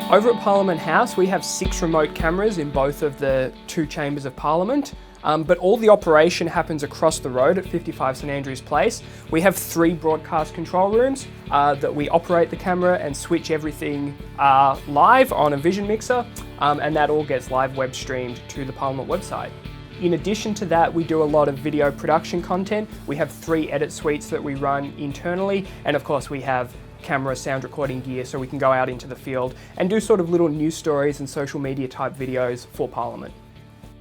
Over at Parliament House, we have 6 remote cameras in both of the 2 chambers of Parliament, but all the operation happens across the road at 55 St Andrews Place. We have 3 broadcast control rooms that we operate the camera and switch everything live on a Vision Mixer, and that all gets live web streamed to the Parliament website. In addition to that, we do a lot of video production content. We have 3 edit suites that we run internally, and of course we have camera sound recording gear so we can go out into the field and do sort of little news stories and social media type videos for Parliament.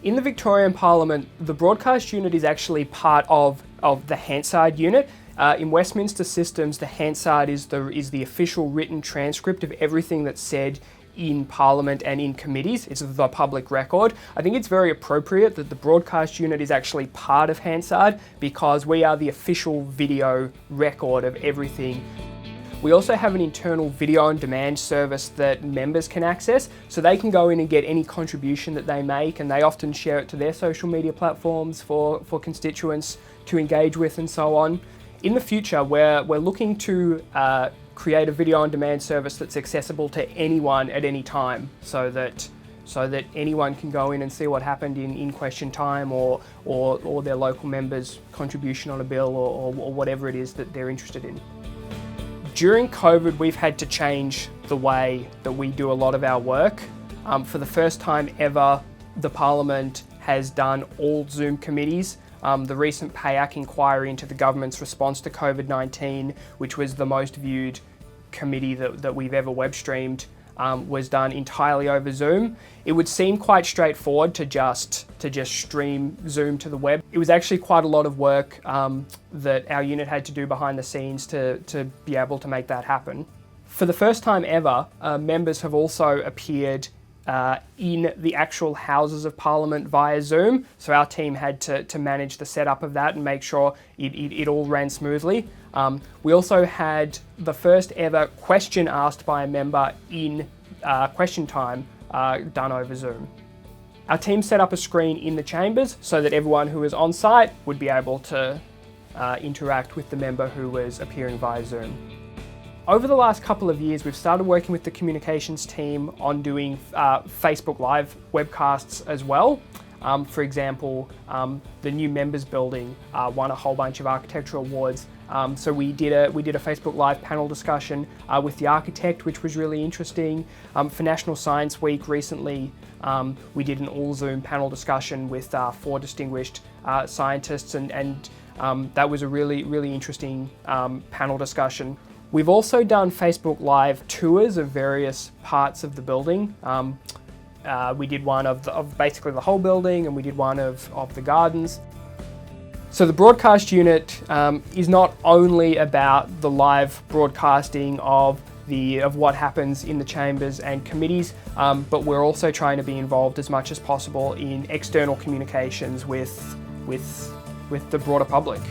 In the Victorian Parliament, the broadcast unit is actually part of the Hansard unit. In Westminster systems, the Hansard is the official written transcript of everything that's said in Parliament and in committees. It's the public record. I think it's very appropriate that the broadcast unit is actually part of Hansard because we are the official video record of everything. We also have an internal video on demand service that members can access, so they can go in and get any contribution that they make, and they often share it to their social media platforms for constituents to engage with and so on. In the future, we're looking to create a video on demand service that's accessible to anyone at any time, so that anyone can go in and see what happened in question time or their local member's contribution on a bill or whatever it is that they're interested in. During COVID, we've had to change the way that we do a lot of our work. For the first time ever, the Parliament has done all Zoom committees. The recent PAYAC inquiry into the government's response to COVID-19, which was the most viewed committee that we've ever web streamed, was done entirely over Zoom. It would seem quite straightforward to just stream Zoom to the web. It was actually quite a lot of work that our unit had to do behind the scenes to be able to make that happen. For the first time ever, members have also appeared in the actual Houses of Parliament via Zoom. So our team had to manage the setup of that and make sure it all ran smoothly. We also had the first ever question asked by a member in question time done over Zoom. Our team set up a screen in the chambers so that everyone who was on site would be able to interact with the member who was appearing via Zoom. Over the last couple of years, we've started working with the communications team on doing Facebook Live webcasts as well. For example, the new members building won a whole bunch of architectural awards. So we did a Facebook Live panel discussion with the architect, which was really interesting. For National Science Week recently, we did an all Zoom panel discussion with 4 distinguished scientists, and that was a really interesting panel discussion. We've also done Facebook Live tours of various parts of the building. We did one of basically the whole building, and we did one of the gardens. So the broadcast unit is not only about the live broadcasting of what happens in the chambers and committees, but we're also trying to be involved as much as possible in external communications with the broader public.